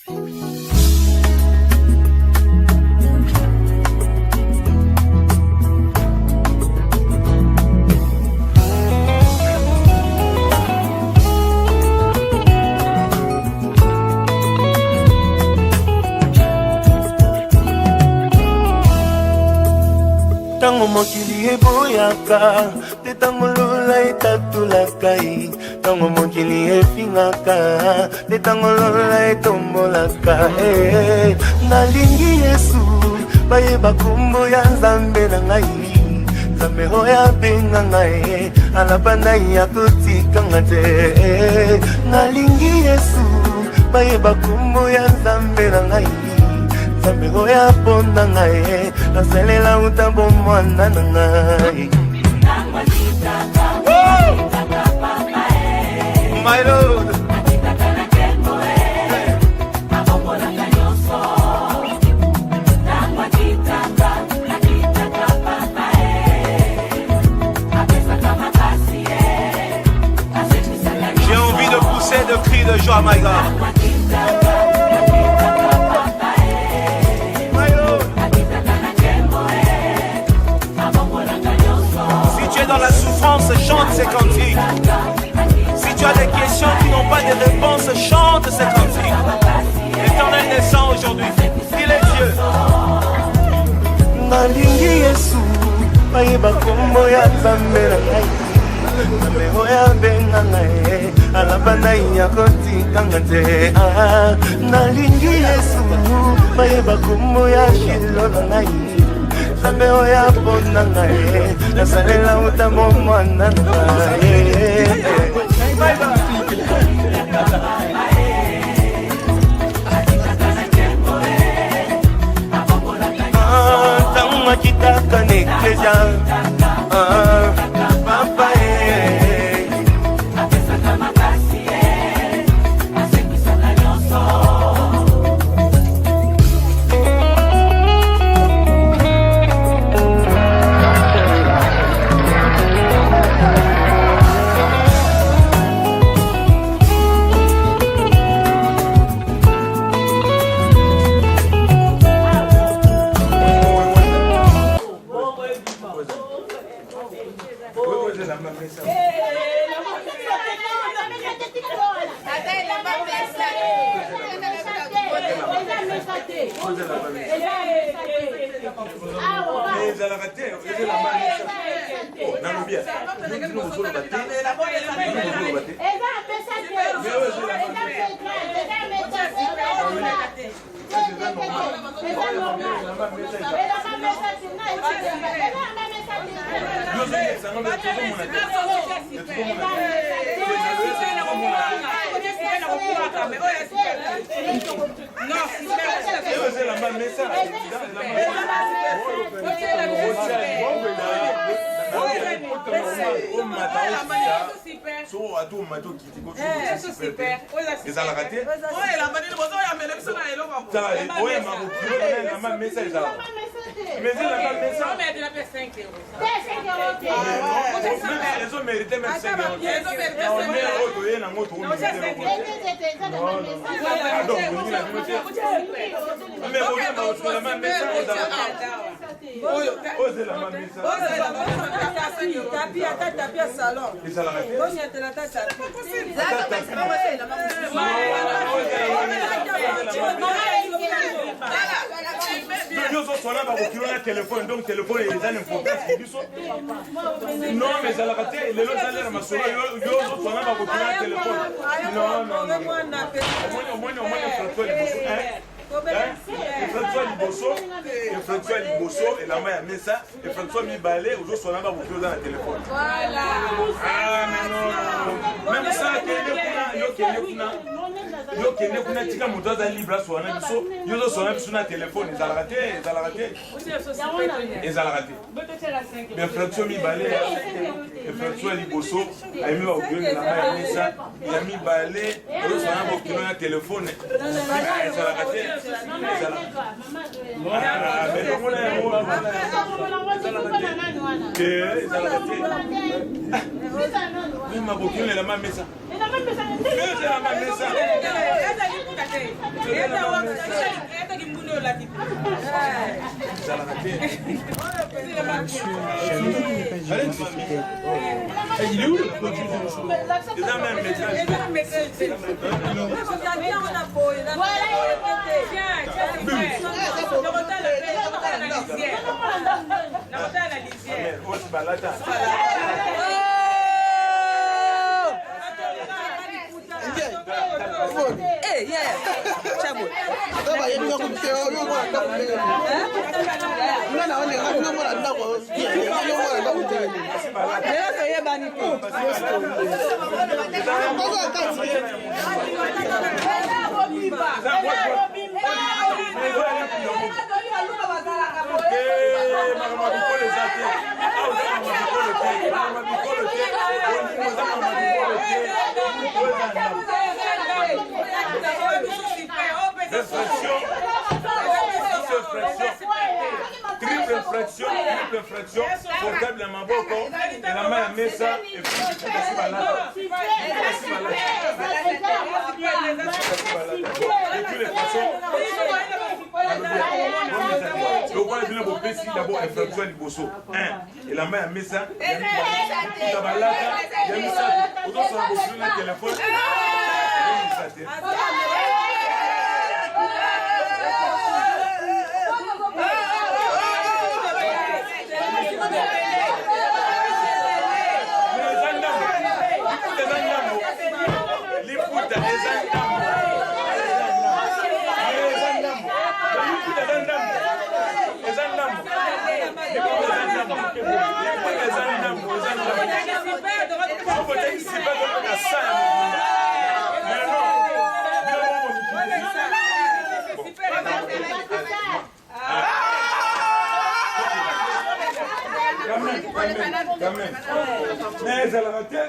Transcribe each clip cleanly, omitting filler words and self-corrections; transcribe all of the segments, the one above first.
Tango mokili eboyaka, te tango lola etatulakai. Tango mokili efingaka, te tango lola etombolaka. Nalingi Yesu, bayeba kombo ya Nzambe na ngai. Nzambe oyo abenga ngai, alabanda ya kotikanga te. Nalingi Yesu, bayeba kombo ya Nzambe na ngai. Nzambe oyo aponda ngai, nasalela utambo mwana na ngai. My Lord, j'ai envie de pousser de cris de joie, my God. Dans la souffrance, chante ces cantiques. Si tu as des questions qui n'ont pas de réponse, chante ces cantiques. L'Éternel descend aujourd'hui. Il est Dieu. Nalingi Yesu, bayeba kombo ya Nzambe na ngai. Nzambe oyo abenga ngai, alabanda ya kotikanga te. Nalingi Yesu, bayeba kombo ya Shilo na ngai. Nzambe oyo aponda ngai, nasalela utambo mwana na ngai. Tango makitaka na eklesia, papa donc téléphone est déjà n'importe non mais ça l'a raté les autres allaient ramasser yo autres on a pas copié téléphone non au moins François Liboso et la main met ça et François Mibalé aux autres on a pas copié dans le téléphone voilà ah mais non même ça yo kende kuna tika moto za libre so na biso yo zo so na biso na téléphone ils ont raté bien François Mibalé et François Liboso a mis au gueule la main met ça il a mis balé yo so na copié na téléphone ils ont raté Il est où le Hey, yeah. Chabo. Triple infraction, portable à Maboko, et la main à Mesa, et puis de toutes les façons, donc on a vu le Bessi d'abord infraction du Bosso. Et la main à Mesa, il y a mis ça, autour de son téléphone. Mais elle a raté.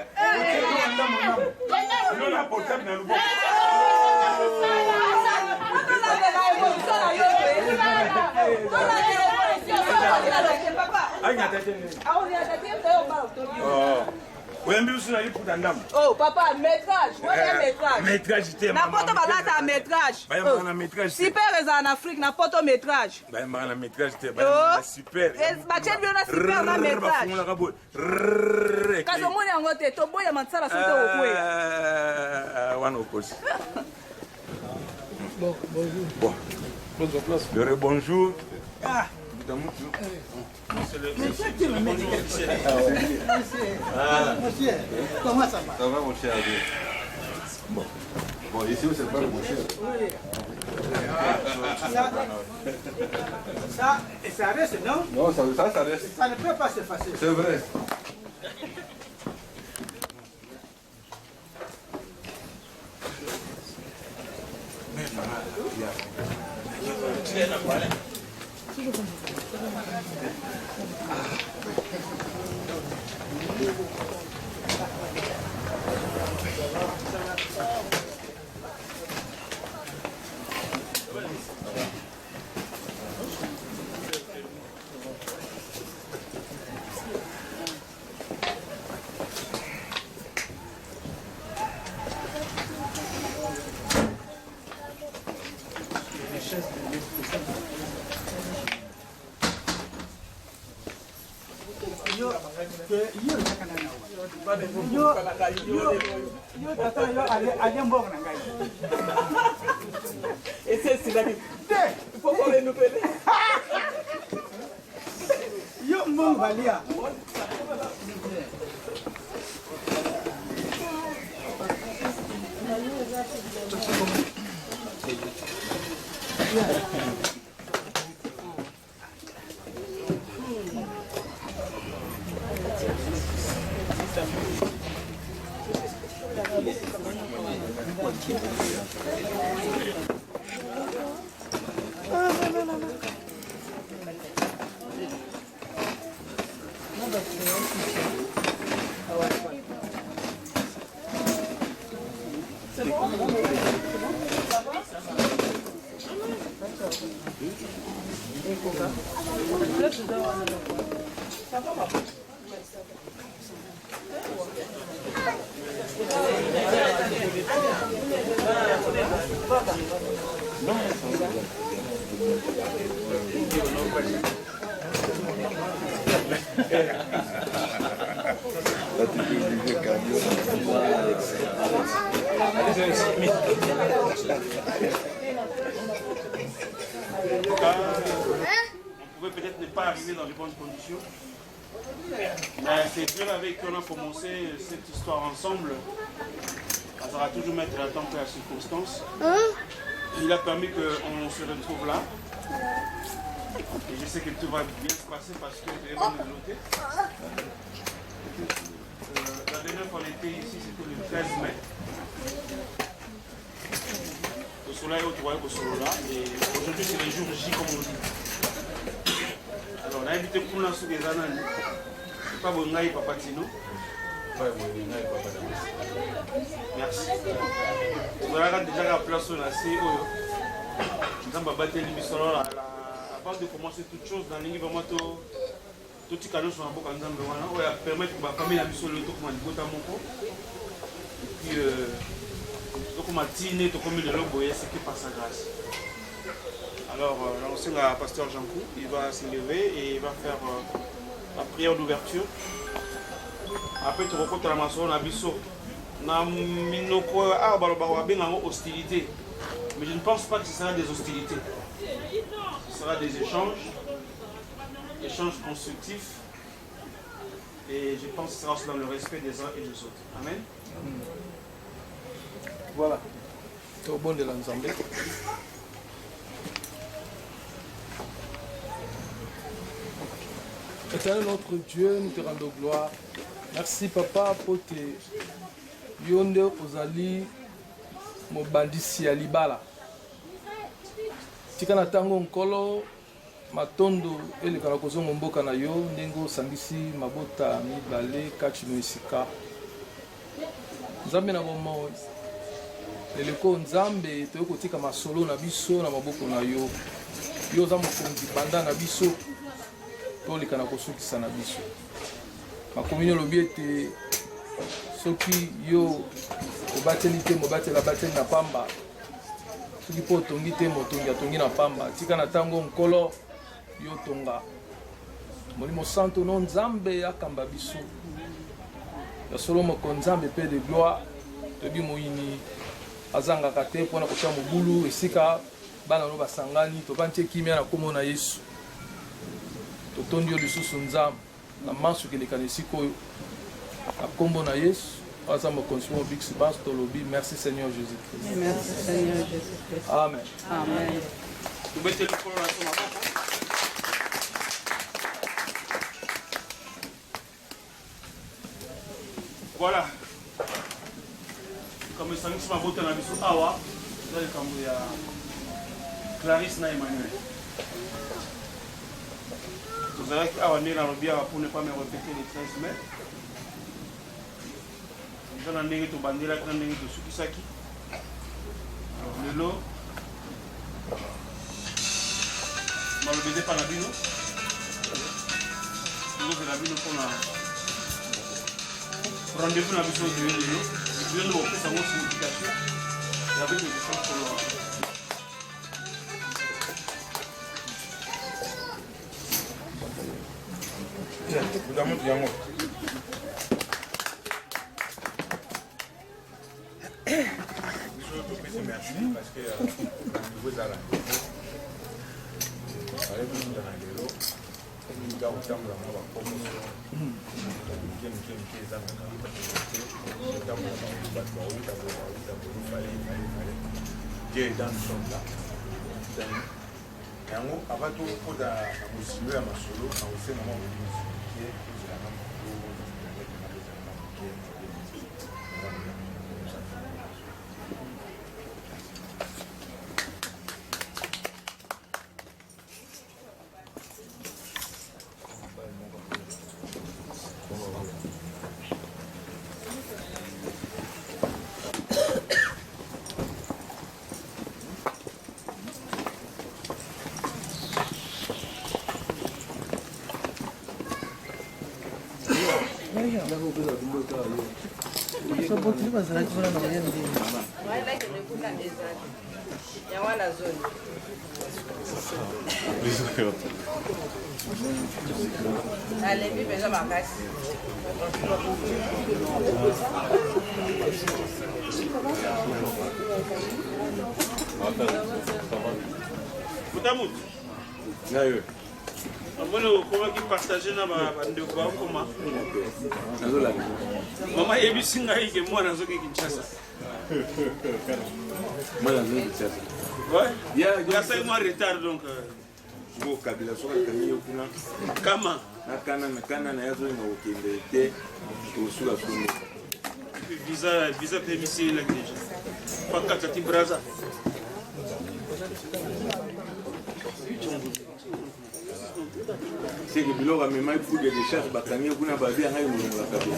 Non, la portable n'a pas. Oh, papa, métrage. Métrage, c'était na poto balata métrage. Super en Afrique, na poto métrage. Super. Bachel bien na super na métrage. Kazo moni yango te to boya matsala sote okwe. Wana okosi. Bon, bonjour. Bon. Bonjour. Bonjour. Ah. Monsieur, comment ça va? Ça va mon cher. Bon, ici c'est pas mon cher. Oui. Ça reste, non? Non, ça reste. Ça ne peut pas s'effacer. C'est vrai. On pouvait peut-être ne pas arriver dans de bonnes conditions. C'est Dieu avec qui on a commencé cette histoire ensemble. Ça va toujours mettre la temps et la circonstance. Il a permis qu'on se retrouve là. Et je sais que tout va bien se passer parce que tu es bon de noter. La dernière fois qu'on était ici, c'était le 13 mai. Le soleil au Touaï, au soleil là. Et aujourd'hui, c'est le jour J, comme on dit. Alors, on a invité Kouna sous des ananas. Pas bon, Papa Tino. Merci. Voilà déjà la place où on a assez. Avant de commencer toute chose, dans l'île vraiment tout petit cadeau sur la boca ensemble, on va permettre que la famille a mis sur le tour comme un gota moko. Et puis, donc on m'a dîné, tout comme le logo, c'est que par sa grâce. Alors, l'ancien pasteur Jean-Cou, il va se lever et il va faire la prière d'ouverture. Après, tu rencontres la maçon, on a biso. Na minoko hostilité. Mais je ne pense pas que ce sera des hostilités. Ce sera des échanges constructifs. Et je pense que ce sera aussi dans le respect des uns et des autres. Amen. Voilà. Au bon de l'ensemble. Éternel notre Dieu, nous te rendons gloire. Merci papa pour tes yonde ozali mobandisi ya libala. Tika na tango nkolo matondo elekana kozongo mboka na yo ndenge osangisi mabota mibale kati no esika. Nzambe na bomo leleko nzambe toyokotika masolo na biso na maboko na yo. Yo za mokonzi banda na biso tolekana kosukisa na biso. Makomino lobi ete soki yo obateli te mobatela bateli na pamba soki po otongi te motongi atongi na pamba tika na tango nkolo yo tonga molimo santo no nzambe akamba biso ya solo moko nzambe pe de gloire tobi moyini azangaka te mpona kotia mobulu esika bana no basangani tobantie kimia na kombo na Yesu totondi yo lisusu nzambe na mansu kelekana esika oyo na kombo na Yesu aza mokonzi mo biksi bas tolobi merci Seigneur Jésus-Christ. Merci Seigneur Jésus-Christ. Amen. Amen. Voilà. Comme ça, nous sommes à biso awa, là le cambo ya Clarisse na Emmanuel. Vous avez awa né dans le bien pour ne pas me répéter les 13 mai. Nous avons ndenge to bandela kana ndenge to sukisaki. Lelo malobede pa na bino. Nous na bino pour rendez-vous na biso de lelo. Nous devons faire sa signification. Et avec les échanges qu'on aura. Merci parce que vous avez Dieu est dans le son là. Avant tout, il faut à ma solo, aussi Yawana zone. Allez, puis besoin ma casse. Kutamout. Nayo. Amone comment qui partager na ba ndeko ba koma. Mama yebisinga hike mwana zoki Kinshasa. Mwana zoki Kinshasa. Ouais. Il y a 5 mois de retard donc. Ngo kabila soka kanyo kuna. Kama nakana na yazo na ukende te usula kuni. Visa permis là déjà. Pas katati braza. C'est que biloko amema ifude de charge bakangi kuna babi ngai mulunga kabila.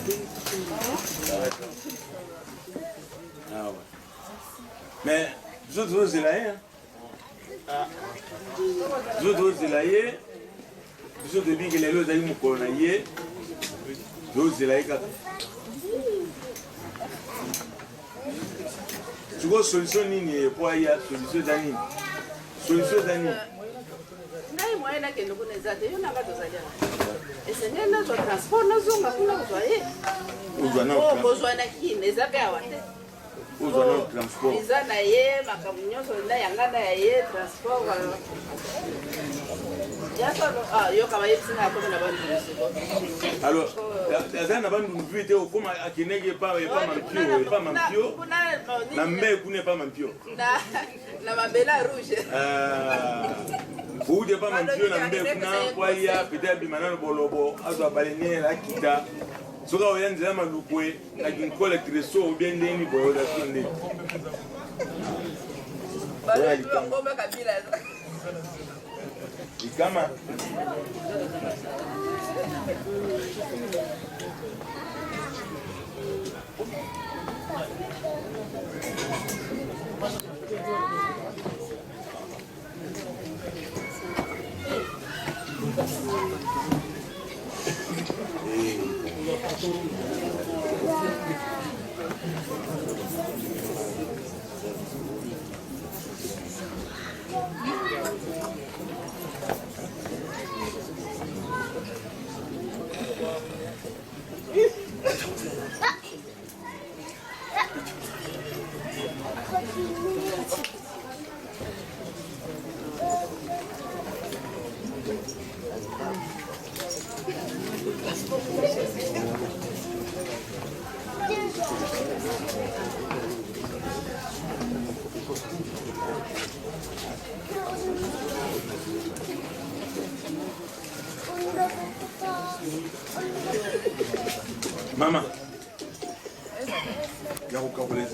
Ah ouais. Mais vous autres là hein. Vous autres là hier. Vous autres bien que les lois d'ailleurs mukolo na hier. Vous autres là hier. Tu vois solution nini pour y a solution d'année. Solution d'année. Ngai mwana kendo kuneza te yona batozalia. Esenge na zo transport na zo ngakuna kuzwaye. Uzwana Oh, kuzwana kine zabe awate. uzwana transport. Izana ye makamunyoso nda yangana ya ye transport wa. Yaso yo kama yepsinga ko na bantu bisigo. Alors, azana bandu mvite okoma akinege pa mampio. Na mbe kune pa mampio. Na mabela rouge. Ou de pas mampio na mbe kuna kwa ya peut-être bimanano bolobo azo balene la kita. Soka oyanza malukwe na kinkola treso bien ndeni boyo da sonde. Balo ndio ngombe kabila. Ikama Maman, il y a aucun problème.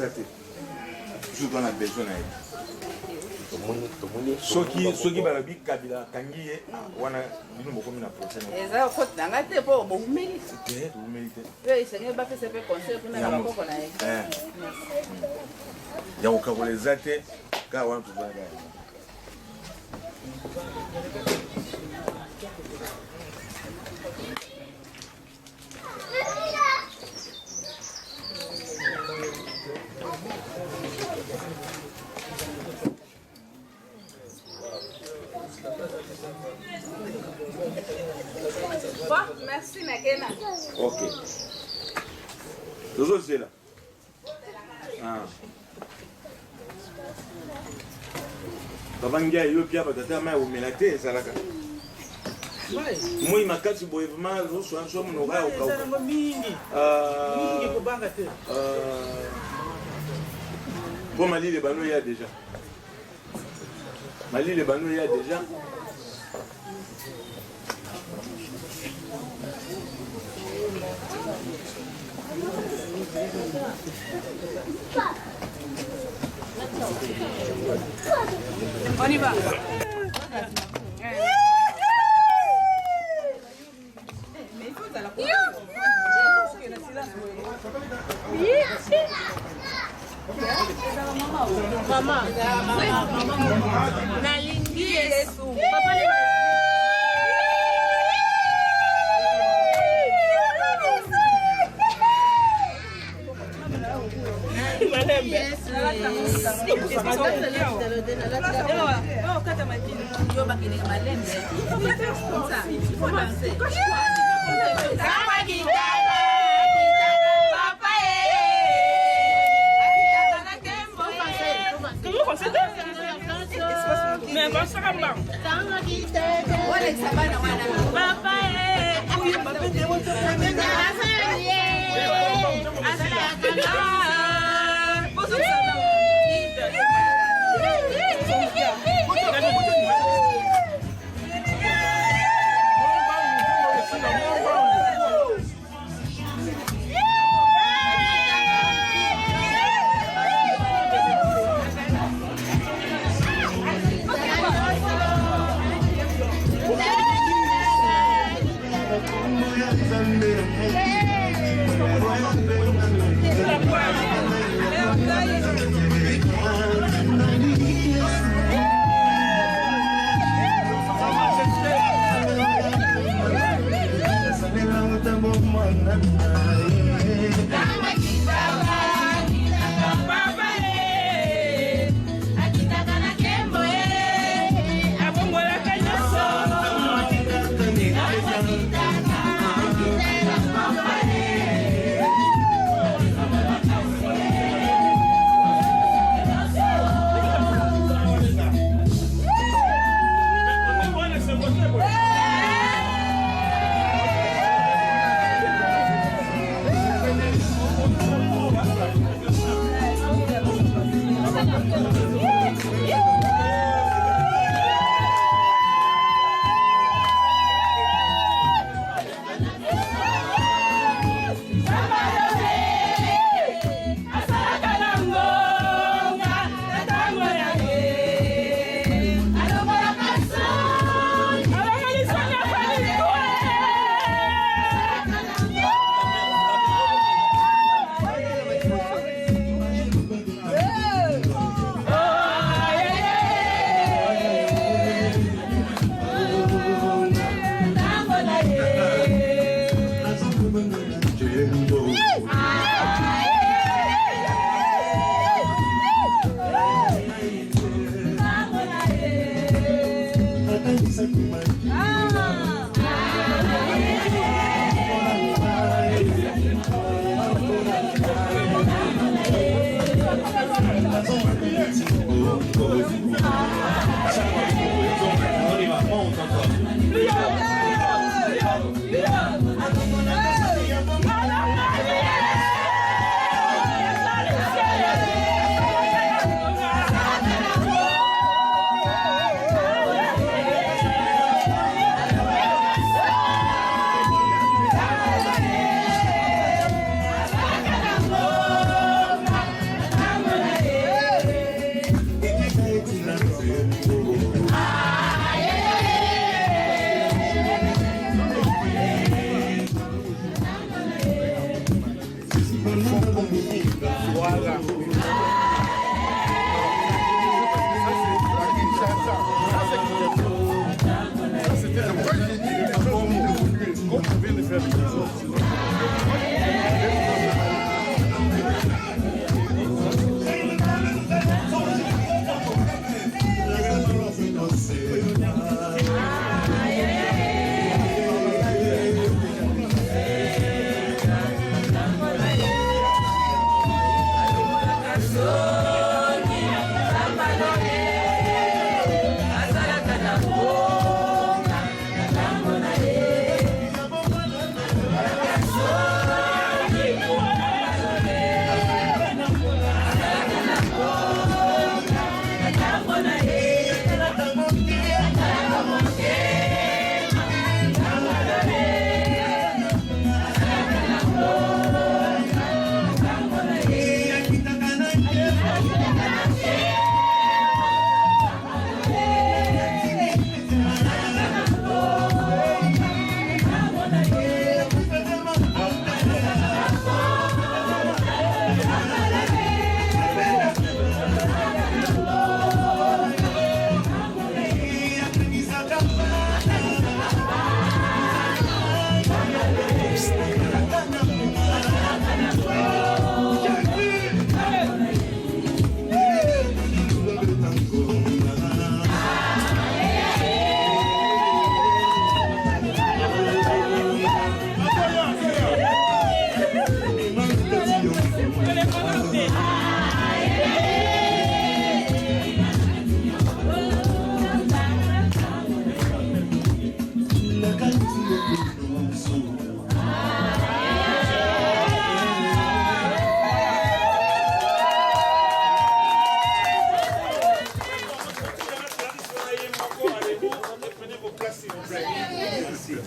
Je dois en besoin. Soki balabi kabila kangiye wana bino bokomi na prochaine. Eza faute nanga te po bo humili. Te humilité. Pe isenge ba fese pe conseil kuna na bakoko na ye. Ya ukakoleza te ka wana tuzanga. Bon, merci Nakena. Ok. Toujours c'est là. Ah. Babangia yo pia batata ma umelate salaka. Moi makati boye vraiment zo so anso mo ga o ka. Mingi ko banga te. Bon Mali le bano ya déjà. Mali le bano ya déjà. On y va. Mama, nalingi Yesu. Papa Thank you. ici.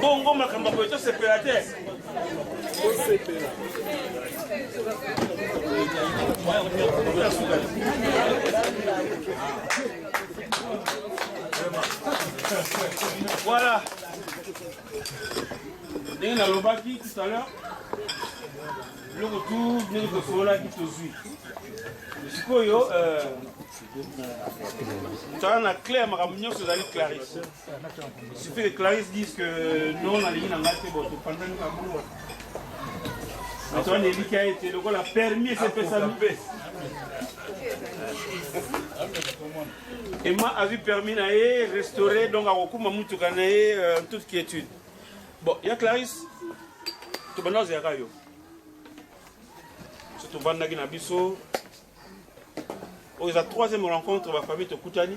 Bongo makambo boyo tosepela te. Voilà. Ndenge nalobaki tout à l'heure, le retour ndenge tosololaki tozwi. Sikoyo tozala na Claire makambo nyonso ezali Clarisse. Il suffit que Clarisse dise que non nalingi na ngai te bo topandani kabulu. Mais toi neliki a été lokola permis esepesami. Emma a vu permis na ye restaurer donc akokuma mutuka na ye en toute quiétude. Bon, il y a Clarisse. Tobanda ozeyaka yo. So tobandaki na biso. C'est la troisième rencontre de la famille de Koutani.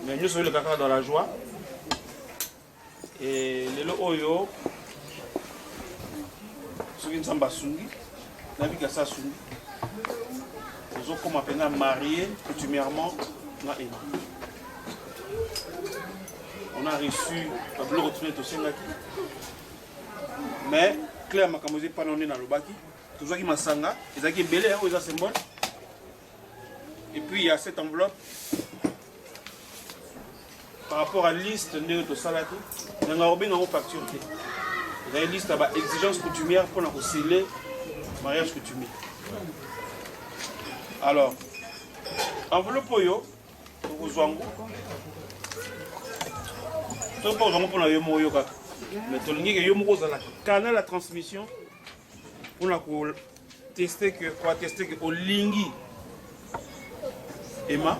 Mais nous sommes le caca dans la joie. Et les lots oyo, ceux qui sont basungi, n'avez qu'à ça sungi. Nous sommes comme à peine mariés coutumièrement na Emma. On a reçu le bleu retourné au Sengaki. Mais Claire m'a camosé pas non dans le baki. Tout ça qui m'a sanga, ils ont qui belé, ils ont symbole. Et puis il y a cette enveloppe par rapport à la liste de Salati. Il y a une facture. Il y a une liste d'exigences coutumières pour sceller le mariage coutumier. Alors, enveloppe pour vous, pour vous en mais tu as canal la transmission pour tester que au lingi Emma,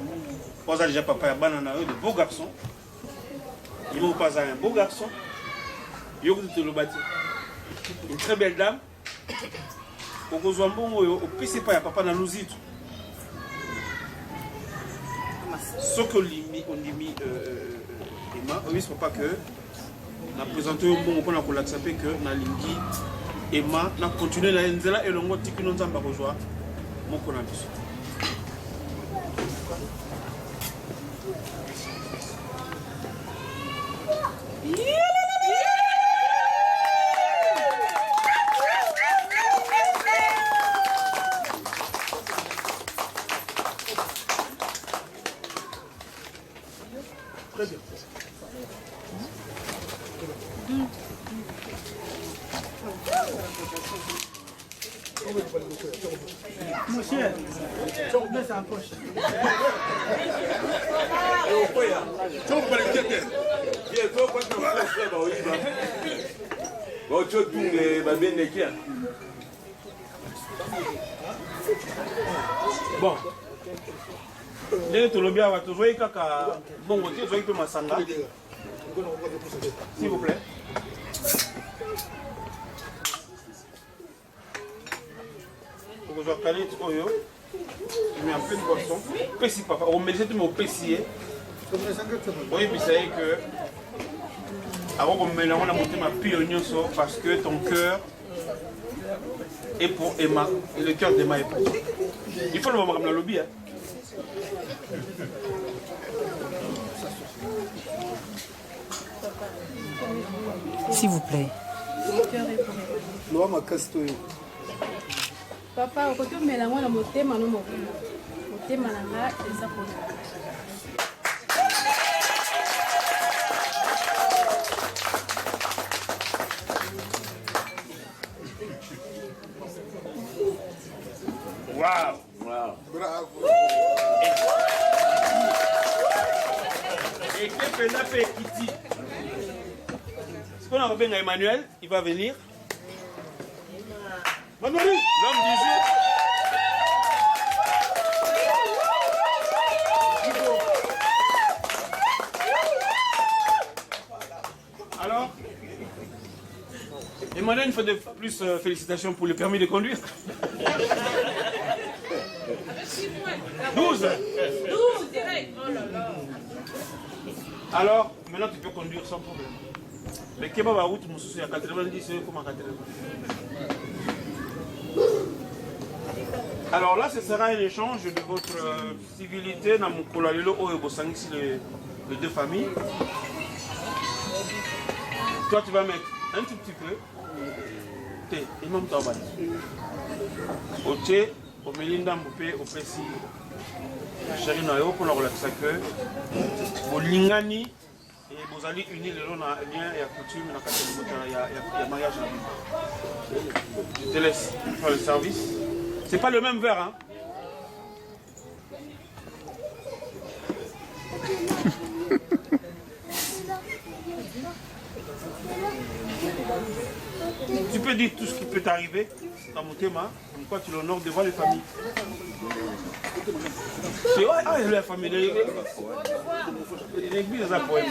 pas déjà papa et banana de beaux garçons. Ils vont pas un beau garçon. Ils vont le bâtir. Une très belle dame. Au PC pas papa dans nous it. Ce que on dit Emma, on ne pas que na présenté un bon pour la accepter que na lingi Emma na continuer la nzela et le mot tiki non zamba rejoindre mon connaissance. Très bien. Monsieur, mets ça en poche. Bon. Ndenge tolobi awa tozoyi kaka bongo te tozoyi mpe masanga. S'il vous plaît. Okozwa kaneti oyo tu mets en pleine boisson. Pesi papa, omelise tu me opesi ye. Oyebisa ye que akokomela ngo na motema pio nyonso parce que ton cœur est pour Emma et le cœur d'Emma est pour toi. Il faut le voir comme la lobby. Hein. S'il vous plaît. Papa, au côté de Mélange, on a monté ma nom. Monté ma nana et ça pour Wow! Wow. Bravo! Et que Pena fait Kitty. Ce qu'on a repéré Emmanuel, il va venir. Manuel, l'homme du jour. Alors, Emmanuel, une fois de plus, félicitations pour le permis de conduire. 12. Alors, maintenant tu peux conduire sans problème. Mais kebab à route, mon souci à 90, c'est comme à 80. Alors là, ce sera un échange de votre civilité dans mon colalilo au Ebosangisi, les deux familles. Toi, tu vas mettre un tout petit peu. Thé, imam Taban. Au thé, au Melinda Mboupé, au Pessi. Chérie Nayo, pour la relaxer que. Au Lingani, et vous allez unir les lien et à coutume, il y a mariage à vie. Je te laisse faire le service. C'est pas le même verre, hein? Tu peux dire tout ce qui peut t'arriver dans mon thème, comme quoi tu l'honores devant les familles. C'est la famille, l'église est un poème.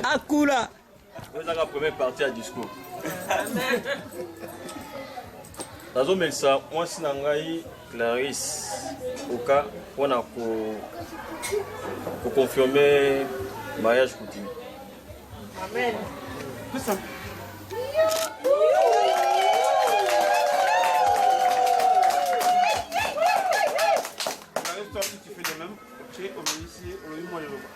Akula. Vous avez la première partie à discours. Nazo Melsa, moi si nangai Clarisse, au cas on a pour confirmer mariage coutumier. Amen. C'est ça. Toi si tu fais de même, tu es comme ici, on a eu moins de repas.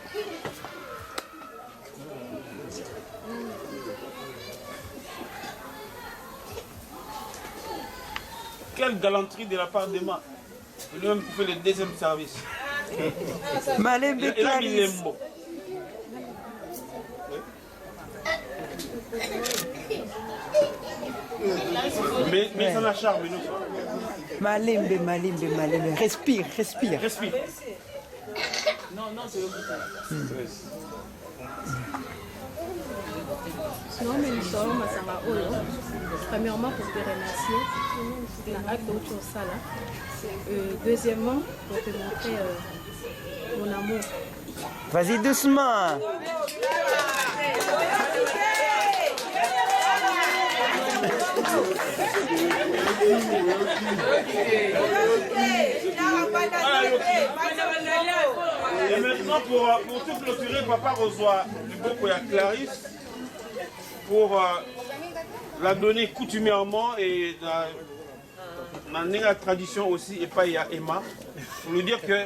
Quelle galanterie de la part d'Emma. Lui-même qui fait le deuxième service. Malembe Et là, il est Clarisse. beau. Mais ça la charme, nous. Malembe, malembe, malembe. Respire, respire. Respire. Non, c'est sinon, mais nous sommes à Olo. Premièrement, pour te remercier, la acte d'autre chose ça là. Deuxièmement, pour te montrer mon amour. Vas-y doucement. Et maintenant, pour tout clôturer, papa reçoit du beaucoup à Clarisse pour la donner coutumièrement et dans la tradition aussi, et pas il y a Emma, pour lui dire que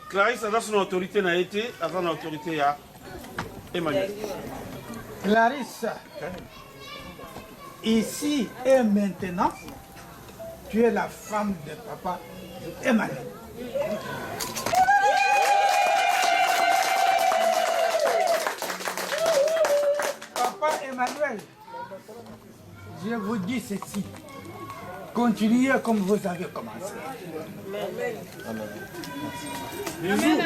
Clarisse a son autorité n'a été, a son autorité à Emmanuel. Clarisse, ici et maintenant, tu es la femme de papa Emmanuel. Papa Emmanuel, je vous dis ceci. Continuez comme vous avez commencé. Amen. Bisous.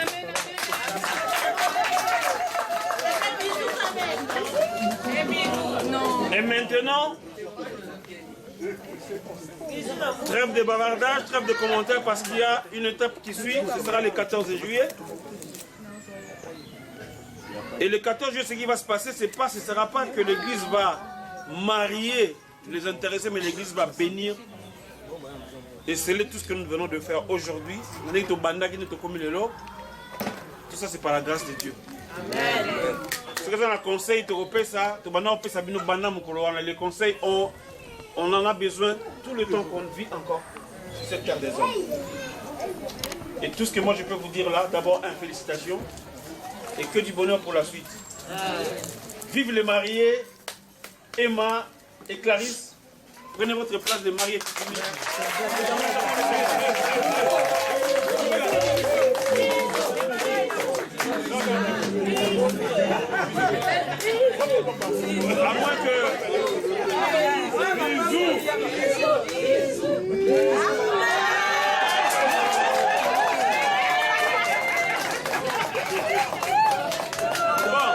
Et maintenant, trêve de bavardage, trêve de commentaires parce qu'il y a une étape qui suit, ce sera le 14 juillet. Et le 14 juillet, ce qui va se passer, ce ne sera pas que l'église va marier les intéressés, mais l'église va bénir. Et c'est tout ce que nous venons de faire aujourd'hui. Tout ça, c'est par la grâce de Dieu. Amen. Ce que ça, le conseil, les conseils, on en a besoin tout le temps qu'on vit encore sur cette terre des hommes. Et tout ce que moi je peux vous dire là, d'abord, félicitations et que du bonheur pour la suite. Vive les mariés, Emma et Clarisse. Prenez votre place de mariés. À moins que... Bon,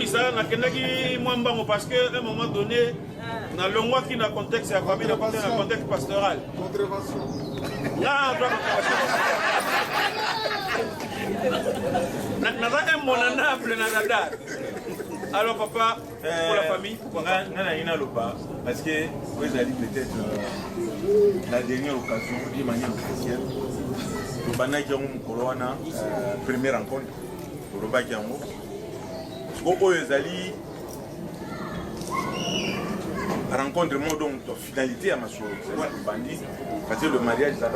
ça nakendaki moi mbango parce que à un moment donné na longwa qui na contexte ya famille na contexte pastoral. Contravention. Non, naza un monanable na dada. Alors papa, pour la famille, pourquoi pas? Parce que vous allez peut-être la dernière occasion, de manière officielle, le Banaki Corona, première rencontre, pour le Bakiamo. Pourquoi vous allez rencontre moi donc finalité à ma soeur, c'est bandit, parce que le mariage c'est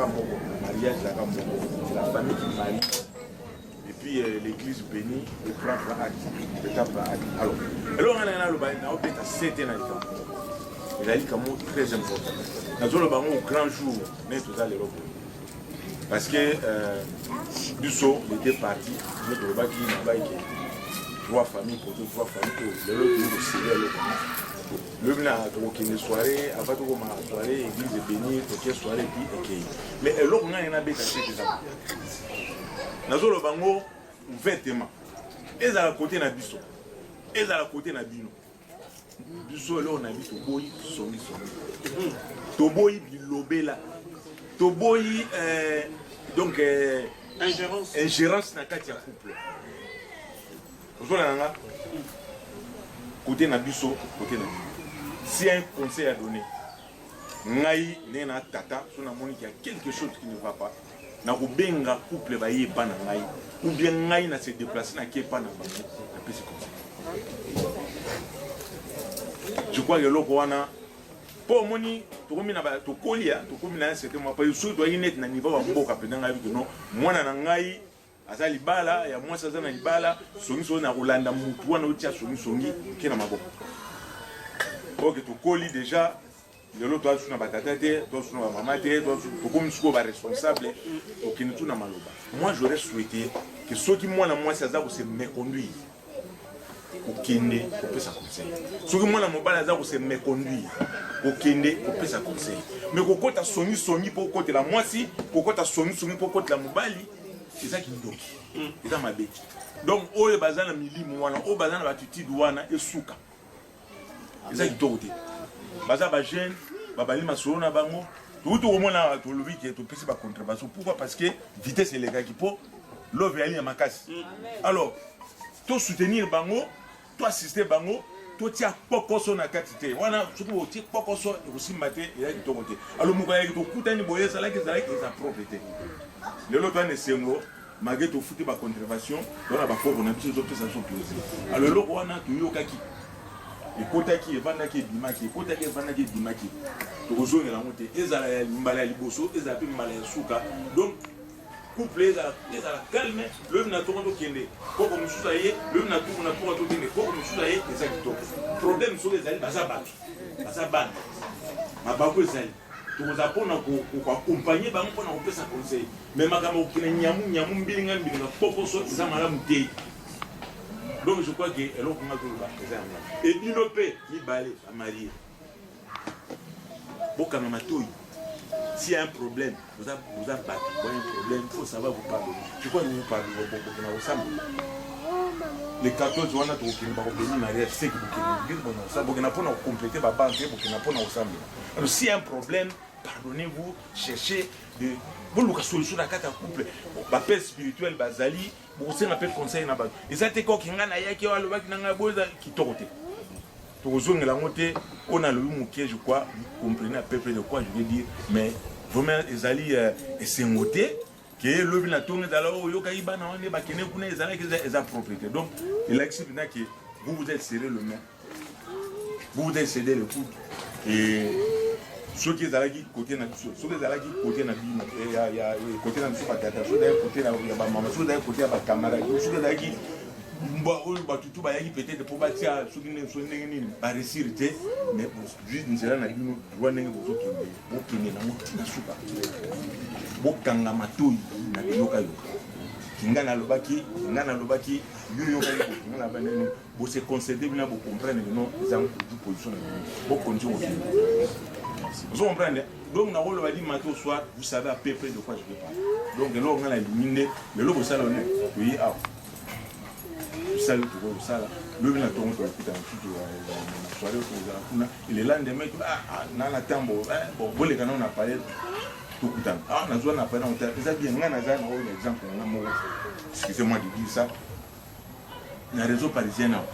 la famille qui marie. Et puis l'église bénie, le prend acte, le tape acte. Alors on a le bain, on a peut-être 7 ans. Il a dit comme très important. Nous avons le bain au grand jour, mais tout ça les repos. Parce que du saut, il était parti, nous avons le bain qui n'a pas 3 familles pour 3 familles, le lot de le le bina une soirée, avant de commencer soirée, église bénie, ok soirée puis ok. Mais l'autre on a un abbé caché déjà. Nous avons le bango vêtements. Et à la côté na biso. Et à la côté na bino. Biso là on habite au boy songi songi. To boy bilobela. To boy donc ingérence na kati ya couple. Vous avez un côté na biso, côté na. Si un conseil à donner, ngai nena tata, son amoni qu'il y a quelque chose qui ne va pas. Na kubenga couple ba yeba na ngai, ou bien ngai na se déplacer na kepa na bango, na pesi conseil. Je crois que loko wana pour moni to komi na ba to kolia, to komi na c'était moi pas sur doit net na niveau ba mboka pendanga bi non, mwana na ngai aza libala ya mwasi aza na libala songi so na kolanda mutu wana otia songi ke na maboko. Ok, tu colli déjà lelo to asuna batata te, to asuna maman te, to comme siko ba responsable ok ni tuna maloba. Moi j'aurais souhaité que ceux qui moi na mwasi aza ko se méconduire okende ko pesa conseil. Ceux qui moi na mobala aza ko se méconduire okende ko pesa conseil. Mais ko kota songi pour côté la mwasi, ko kota songi pour côté la mobali. C'est ça qui me donne. C'est ça ma bête. Donc, au bazana milimu wana, au bazana batiti douana et souka. C'est ça qui donne. Baza ba jeune, ba bali masolo na bango. Tout au moins là, tout le qui est tout petit ba contrefaçon. Pourquoi? Parce que vitesse est les gars qui pour l'ove ali à ma casse. Alors, toi soutenir bango, toi assister bango, toi tia poko so na katité. Wana surtout tia poko so aussi maté et là qui donne. Alors mon gars, tout kutani boye ça là qui sa propriété. Le lot est sengo, malgré tout foutu par contravention, on a pas on a besoin d'autres sanctions plus. Alors le lot on a tout yokaki. Et kota qui vanda qui dimaki, kota qui vanda qui dimaki. To ozonga la monte, ezala mbala liboso, ezala pe mbala suka. Donc couple ezala calme, le na to kende. Ko ko musuza ye, le na to kende, ko ko musuza ye, eza kitoko. Problème sur les ali bazaba. Bazaba. Mabako ezali. Nous avons accompagné les conseils. Mais donc je crois que et Inopé, il balé à marier. S'il y a un problème, vous avez battu. Un problème, il faut savoir vous pardonner. Je crois que vous pardonnez. Les 14 on a trouvé une mariage, c'est que vous pouvez compléter la banque, vous pouvez alors s'il y a un problème, pardonnez-vous, cherchez de vous solution à quatre couple. La paix spirituelle, bazali, vous avez un peu de conseil na bas. Et ça c'est quoi qui ngana ya qui walo baki nanga boza qui torote. Tozonga la montée, on a le mouké, je crois, vous comprenez à peu près de quoi je veux dire, mais vraiment ezali c'est moté. Que le vin a tourné dans la haut, yokaïba na on est bakene kuna ezala que eza propriété. Donc il accepte que vous êtes serré le main. Vous êtes cédé le coude. Et ceux qui sont côté na ceux qui sont côté na bino il y a côté na ceux qui sont côté na maman ceux qui sont côté na camarade ceux qui sont mba tutu ba yaki peut-être pour bâtir ceux qui ne sont ni ba réussir mais juste nous cela na bino droit ndenge bozo kende bokende na motina suka bokanga matoi na yoka yoka ngana lobaki yo yoka yoka ngana banene bo se concéder bina bo comprendre non ils ont une position bo continuer. Vous comprenez? Donc, on a dit matin soir, vous savez à peu près de quoi je vais parler. Donc, là, on a éliminé le logo salonné. Oui, ah. Vous tosali tokosala lobi na tongo tokokita mosusu na soirée tozala kuna le lendemain nana ntambo boleka nao na palais tokutana nazwa na palais na eza bien ngai naza na oyo exemple nanga moko excusez-moi de dire ça na réseau parisien awa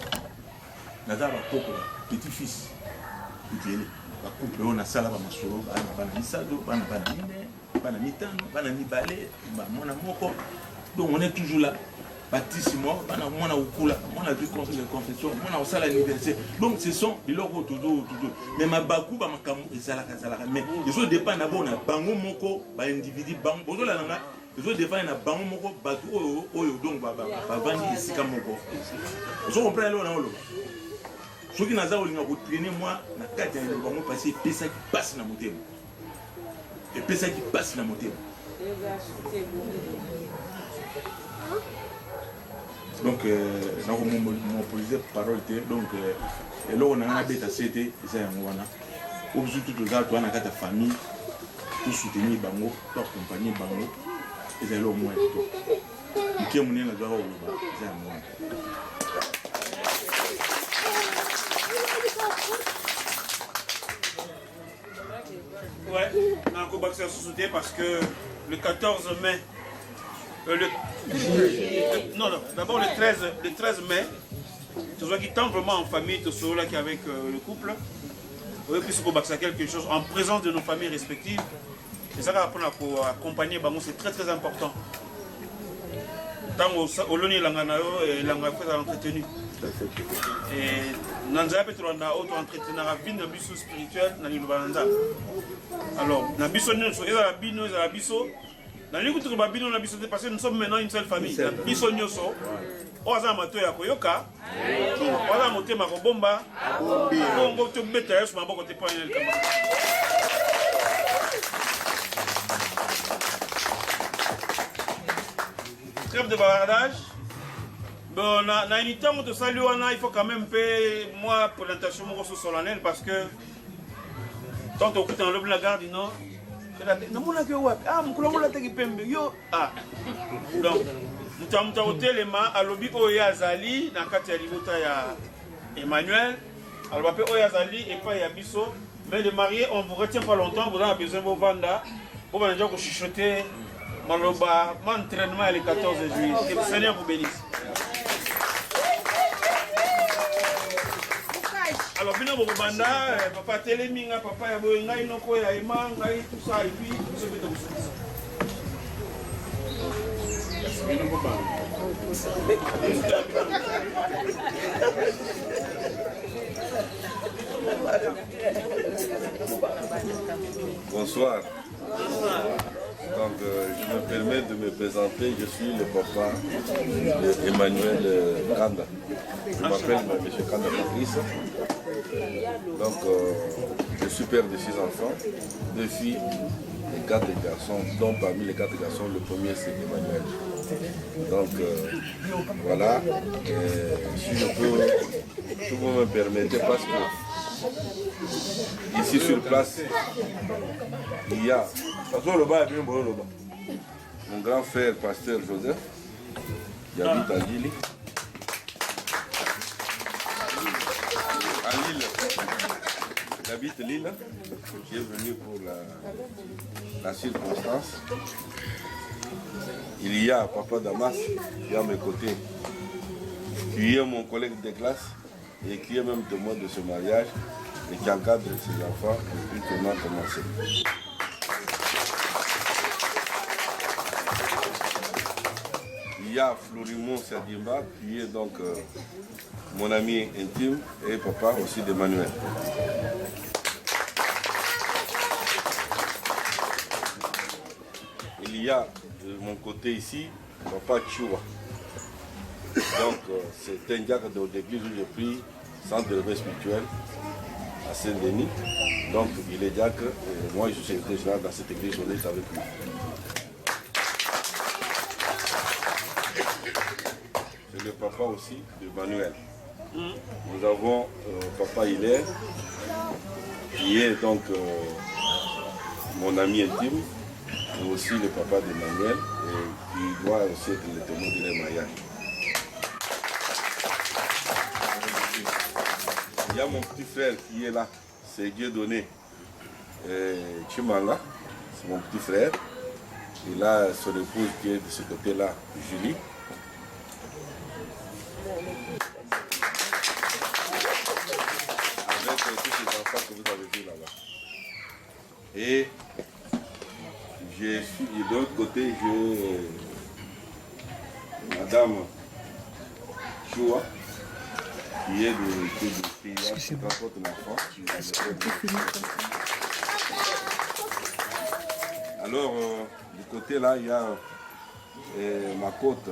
naza bakoko petit fils ebele bacouple oyo nasala bamasolo bana misado bana mine bana mitano bana mibale bamwana moko donc on est toujours là baptiste moi bana mwana okula mwana vie confession mwana osala anniversaire donc ce sont biloko toujours mais mabaku bamakambo ezalaka mais ezo dépend d'abord na bango moko ba individu bango bozola nanga ezo dépend na bango moko batu oyo donc bavandi esika moko ozo comprendre lo na olo soki naza olinga kotraîner moi na kati ya bango parce epesaki pasi na motema epesaki pasi na motema donc nakomopolize parole te donc eloko na nga nabeta se te eza yango wana obisu tu toza toza na kati ya famille tosoutenir bango toaccompagner bango eza eloko mwa ya kitoko moke monene nazwaka koloba eza yango wana. Ouais, on va se soutenir parce que le 14 mai, d'abord le 13 mai, tu vois qu'il tente vraiment en famille, tout cela qui est avec le couple, on puisse quelque chose en présence de nos familles respectives. Et ça va apprendre à accompagner, c'est très très important. Tant au loni langanayo et langafé à entretenu. Et Nanza peut entretenir la vie de spirituelle dans l'Ilubanza. Alors, na biso nyonso eza bino eza biso na lingu tuko babino na biso parce que nous sommes maintenant une seule famille. Na biso nyonso oza mato ya koyoka oza motema ko bomba bongo to beta yesu maboko te pa ile kama. Trêve de bavardage. Bon, na une temps de salut il faut quand même payer moi présentation mon solennel parce que tant au écoute en le la garde non na mona ke wapi mukula mola teki pembe yo donc mutamta hotelema alobi oyo azali na kati ya libota ya Emmanuel alobi oyo azali et pas ya biso mais de marier on vous retient pas longtemps vous avez besoin de vanda pour venir ko chuchoter maloba entraînement le 14 juillet que le Seigneur vous bénisse. Alors, bino bobanda, papa teleminga, papa ya boy ngai noko ya ima ngai tout ça et puis tout ce que tu Bonsoir. Donc, je me permets de me présenter. Je suis le papa d'Emmanuel Kanda. Je m'appelle M. Kanda Patrice. Donc, je suis père de 6 enfants, 2 filles et 4 garçons, dont parmi les 4 garçons, le premier c'est Emmanuel. Donc, voilà. Si vous me permettez, parce que ici sur place, il y a mon grand frère, pasteur Joseph, qui habite à Lille. À Lille, il habite Lille, qui est venu pour la circonstance. Il y a Papa Damas, qui est à mes côtés, qui est mon collègue de classe et qui est même témoin de ce mariage et qui encadre ses enfants depuis qu'on a commencé. Il y a Florimond Sadimba qui est donc mon ami intime et papa aussi d'Emmanuel. Il y a de mon côté ici, papa Chua. Donc c'est un diacre de l'église où j'ai pris centre de réveil spirituel à Saint-Denis. Donc il est diacre et moi je suis secrétaire général dans cette église, on est avec lui. C'est le papa aussi d'Emmanuel. Nous avons papa Hilaire, qui est donc mon ami intime, et aussi le papa d'Emmanuel, et qui doit aussi être le témoin de leur mariage. y a mon petit frère qui est là, c'est Dieudonné Chimanga, c'est mon petit frère. Il a son épouse qui est de ce côté-là, Julie. Avec tous les enfants que vous avez vus là-bas. Et de l'autre côté, j'ai Madame Choua, qui est de qui transporte l'enfant. Alors, du côté là, il y a ma côte.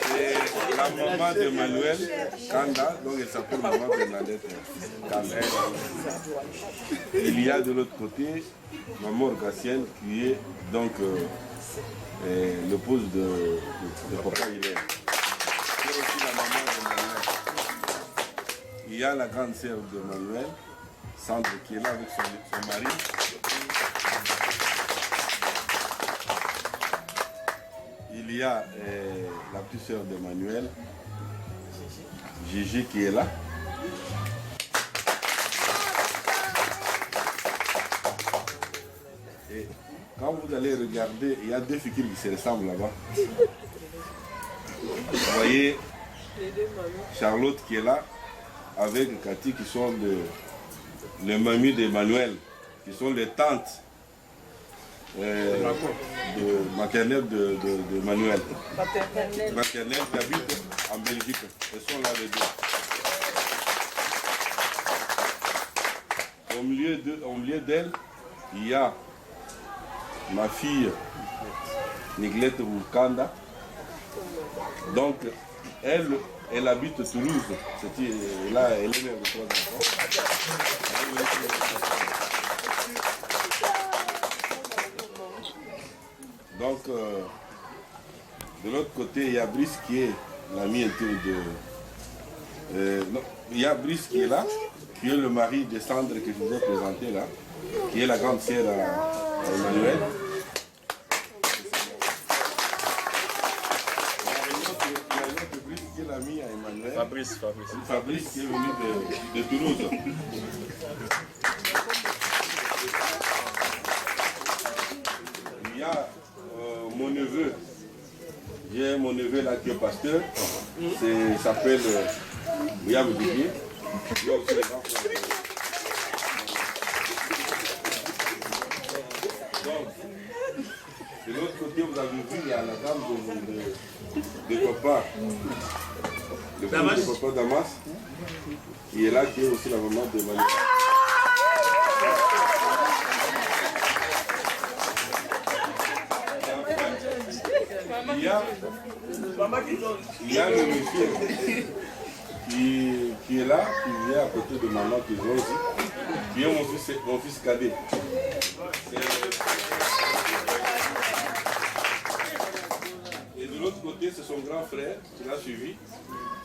C'est la maman d'Emmanuel Kanda, donc elle s'appelle maman Bernadette Kanda. Il y a de l'autre côté maman Orgacienne qui est donc l'épouse de papa Hilaire. C'est aussi la maman d'Emmanuel. Il y a la grande sœur d'Emmanuel, Sandre, qui est là avec son mari. Il y a la petite sœur d'Emmanuel, Gigi, qui est là. Et quand vous allez regarder, il y a deux figures qui se ressemblent là-bas. Vous voyez Charlotte qui est là, avec Cathy qui sont les mamies d'Emmanuel, qui sont les tantes. Maternelle de Manuel. Maternelle qui habite en Belgique. Elles sont là les deux. Au milieu d'elle, il y a ma fille Niglette Wukanda. Donc, elle habite Toulouse. Là, elle est mère de 3 enfants. Donc, de l'autre côté, il y a Brice qui est l'ami intime de... non, il y a Brice qui est là, qui est le mari de Sandre que je vous ai présenté là, qui est la grande sœur à Emmanuel. Il y a une autre Brice qui est l'ami à Emmanuel. Fabrice qui est venu de Toulouse. Il y a mon neveu, j'ai mon neveu là qui est pasteur, il s'appelle William Didier. Donc, de l'autre côté, vous avez vu, il y a la dame de papa, le fils de papa Damas, qui est là, qui est aussi la maman de Manu. Il y a le monsieur qui est là, qui vient à côté de maman, qui vient aussi, qui est mon fils cadet. Et de l'autre côté, c'est son grand frère qui l'a suivi,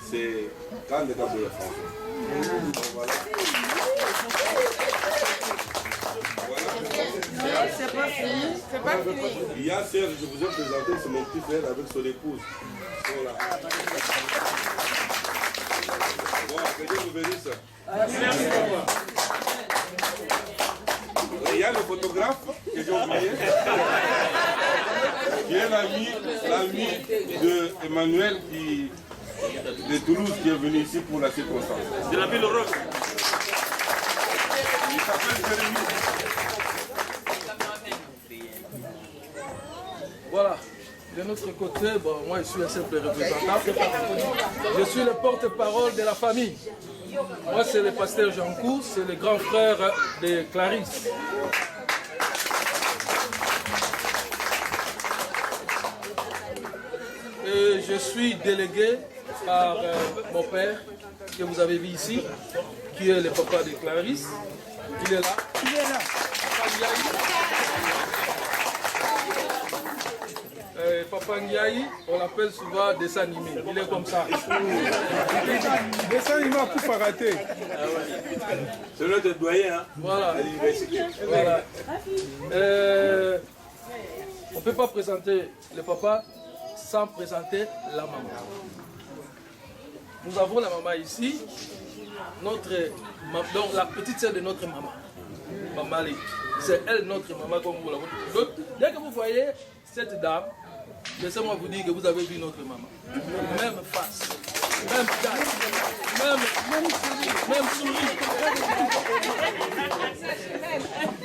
c'est Kande Gabriel François. Voilà. C'est pas fini. C'est pas fini. Il y a Serge, je vous ai présenté, c'est mon petit frère avec son épouse. Ils sont là. Bon, que Dieu vous bénisse. Merci beaucoup. Il y a le photographe que j'ai oublié, qui est l'ami de Emmanuel de Toulouse qui est venu ici pour la circonstance. De la ville Europe. Il s'appelle Jérémy. Voilà, de notre côté, bon, moi je suis un simple représentant. Je suis le porte-parole de la famille. Moi c'est le pasteur Jean-Cour, c'est le grand frère de Clarisse. Et je suis délégué par mon père, que vous avez vu ici, qui est le papa de Clarisse. Il est là. Papa Ndiaye, on l'appelle souvent dessin animé. Il est comme ça. Dessin animé à coup pas raté. C'est notre doyen, hein. Voilà. Voilà. On ne peut pas présenter le papa sans présenter la maman. Nous avons la maman ici, donc la petite sœur de notre maman, Maman Lé. C'est elle notre maman comme vous l'avez. Donc, dès que vous voyez cette dame, laissez-moi vous dire que vous avez vu notre maman. Même face, même tête, même sourire.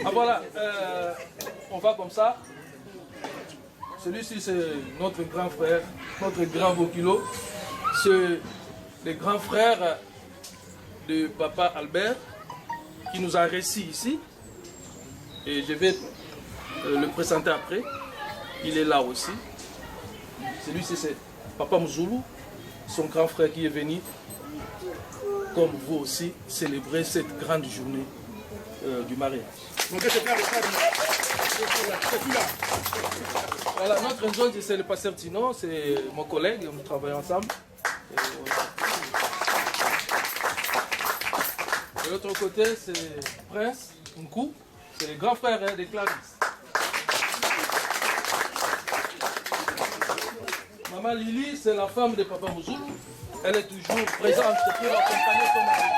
Ah voilà, on va comme ça. Celui-ci c'est notre grand frère, notre grand Bokilo. C'est le grand frère de papa Albert qui nous a réussi ici. Et je vais le présenter après. Il est là aussi. Celui-ci c'est papa Mzoulou, son grand frère qui est venu, comme vous aussi, célébrer cette grande journée du mariage. Voilà, notre réseau c'est le pasteur Tino, c'est mon collègue, nous travaillons ensemble. De l'autre côté, c'est Prince Nkou, c'est le grand frère des Clarisse. Maman Lili, c'est la femme de Papa Mouzoulou. Elle est toujours présente pour accompagner son mari.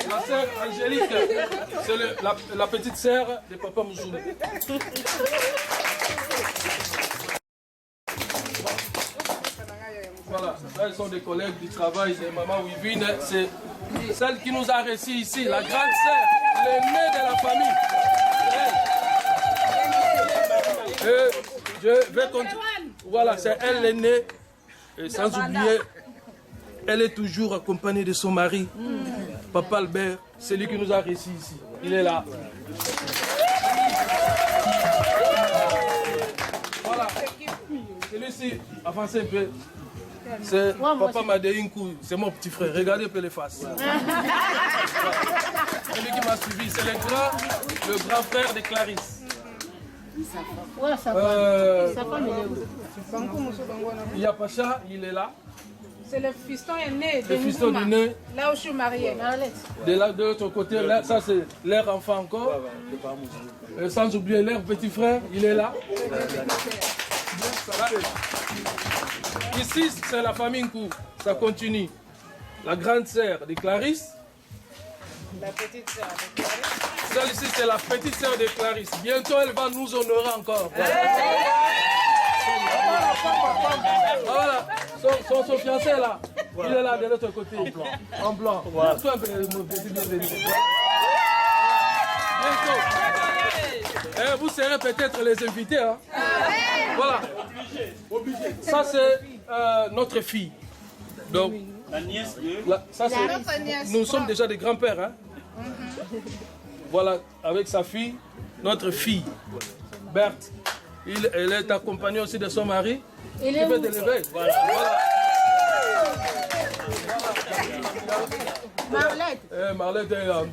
La sœur Angélique, c'est la petite sœur de Papa Mouzoulou. Voilà, là ils sont des collègues du travail de Maman Wivine. C'est celle qui nous a reçus ici, la grande sœur, l'aînée de la famille. Et je vais continuer. Voilà, c'est elle l'aînée. Et sans oublier, elle est toujours accompagnée de son mari, Papa Albert, celui qui nous a reçus ici. Il est là. Voilà. Celui-ci, avancez un peu. C'est Papa Madeinkou, c'est mon petit frère. Regardez un peu les faces. C'est lui qui m'a suivi. C'est le grand frère de Clarisse. Il y a Pacha, il est là. C'est le fiston aîné de Le fiston aîné. Là où je suis mariée. De l'autre côté, là, ça c'est leur enfant encore. Sans oublier leur petit frère, il est là. Ici, c'est la famille Nkou. Ça continue. La grande sœur de Clarisse. La petite sœur de Clarisse. Celle-ci, c'est la petite sœur de Clarisse. Bientôt, elle va nous honorer encore. Voilà. Son fiancé là. Il est là de l'autre côté. En blanc. Voilà. Sois un peu mon petit bienvenu. Bientôt. Vous serez peut-être les invités. Hein? Voilà. Ça, c'est notre fille. Donc, la nièce de... ça, nous sommes déjà des grands-pères. Hein? Voilà, avec sa fille, notre fille, Berthe. Elle est accompagnée aussi de son mari. Il veut t'élever. Voilà. Marlette. Marlette est là.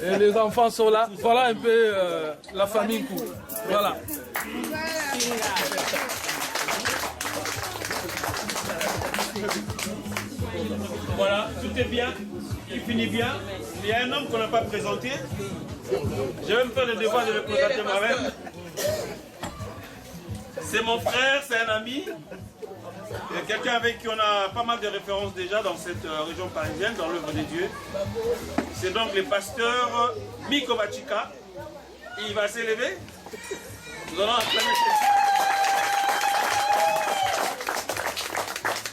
Et les enfants sont là. Voilà un peu la famille Nkou. Voilà. Voilà, tout est bien, il finit bien. Il y a un homme qu'on n'a pas présenté. Je vais me faire le devoir de le présenter moi-même. C'est mon frère, c'est un ami. Quelqu'un avec qui on a pas mal de références déjà dans cette région parisienne, dans l'œuvre de Dieu. C'est donc le pasteur Miko Bachika. Il va s'élever. Nous allons acclamer.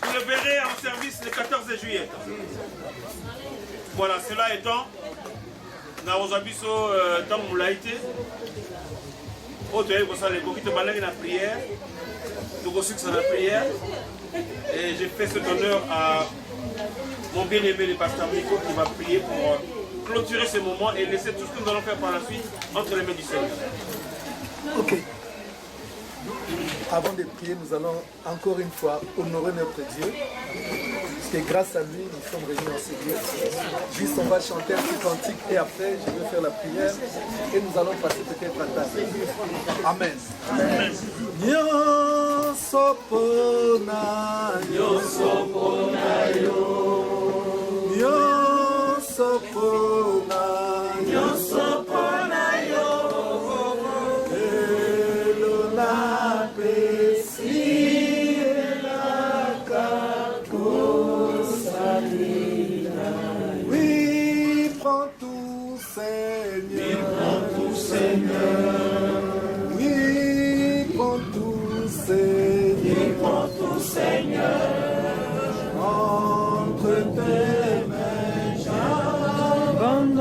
Vous le verrez en service le 14 juillet. Voilà, cela étant, nous avons dans Moulaïté. La prière, la prière, et j'ai fait cet honneur à mon bien-aimé le pasteur Miko qui va prier pour clôturer ce moment et laisser tout ce que nous allons faire par la suite entre les mains du Seigneur. Ok. Avant de prier, nous allons encore une fois honorer notre Dieu. Parce que grâce à lui, nous sommes réunis dans ce lieu. Juste, on va chanter un petit cantique et après, je vais faire la prière. Et nous allons passer peut-être à table. Amen. Nyosopona, nyosopona yo. Nyosopona, nyosopona yo. Elona pesi elaka kosalina. Oui, prends tout Seigneur. Oui, prends tout Seigneur. Oui, prends tout Seigneur. Oui, prends tout Seigneur. Entre tes mains, j'abandonne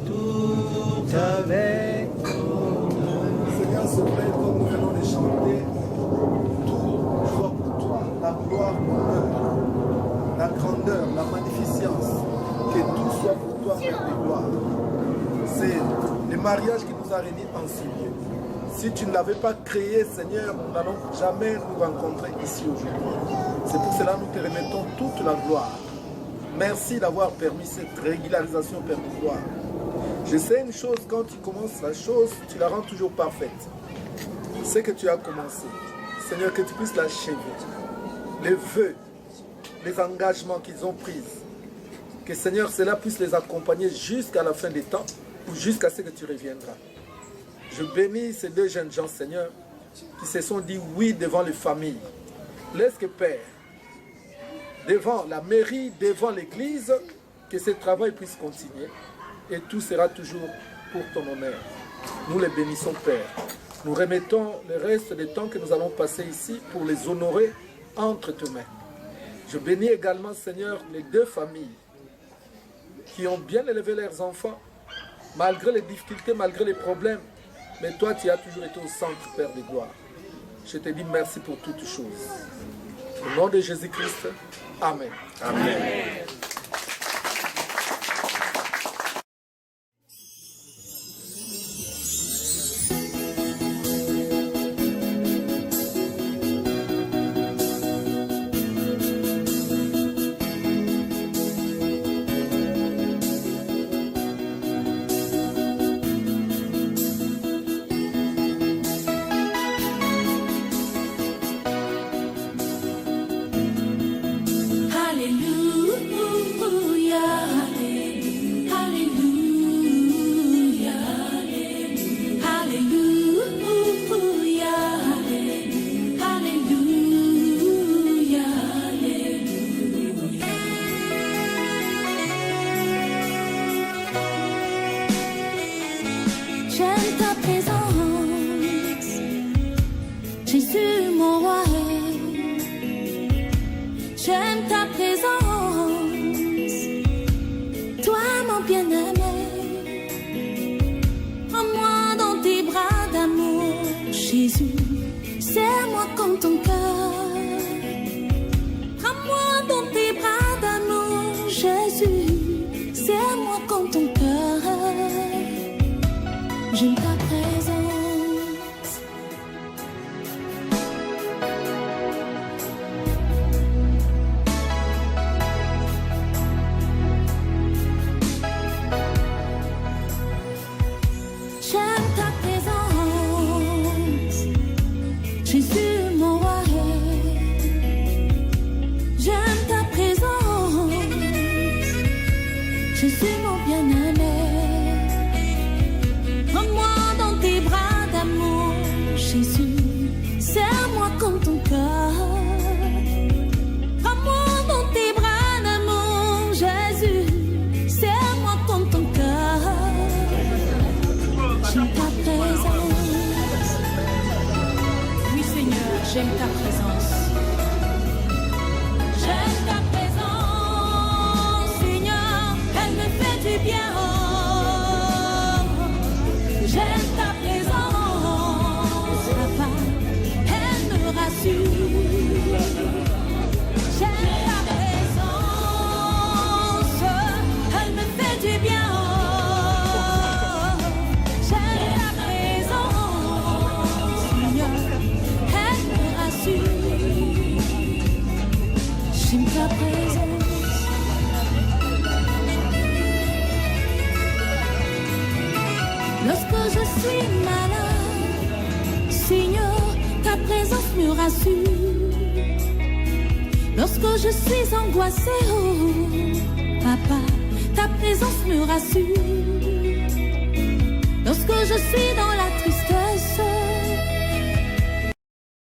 tout avec toi. Seigneur, s'il te plaît, comme nous venons de chanter, tout soit pour toi. La gloire, l'honneur, la grandeur, la magnificence. Que tout soit pour toi, Père de gloire. C'est le mariage qui nous a réunis en ce lieu. Si tu ne l'avais pas créé, Seigneur, nous n'allons jamais nous rencontrer ici aujourd'hui. C'est pour cela que nous te remettons toute la gloire. Merci d'avoir permis cette régularisation, Père de gloire. Je sais une chose, quand tu commences la chose, tu la rends toujours parfaite. Ce que tu as commencé, Seigneur, que tu puisses l'achever. Les vœux, les engagements qu'ils ont pris, que Seigneur, cela puisse les accompagner jusqu'à la fin des temps ou jusqu'à ce que tu reviendras. Je bénis ces deux jeunes gens, Seigneur, qui se sont dit oui devant les familles. Laisse que Père, devant la mairie, devant l'église, que ce travail puisse continuer. Et tout sera toujours pour ton honneur. Nous les bénissons, Père. Nous remettons le reste des temps que nous allons passer ici pour les honorer entre tes mains. Je bénis également, Seigneur, les deux familles qui ont bien élevé leurs enfants, malgré les difficultés, malgré les problèmes. Mais toi, tu as toujours été au centre, Père de gloire. Je te dis merci pour toutes choses. Au nom de Jésus-Christ, Amen. Amen. J'aime ta présence, Jésus mon roi. J'aime ta présence, toi mon bien-aimé. Prends-moi dans tes bras d'amour, Jésus. Serre-moi comme ton cœur. Prends-moi dans tes bras d'amour, Jésus. Serre-moi comme ton cœur. J'aime ta présence. J'aime ta présence, Jésus mon roi. rassure. Lorsque je suis angoissée, oh papa, ta présence me rassure. Lorsque je suis dans la tristesse,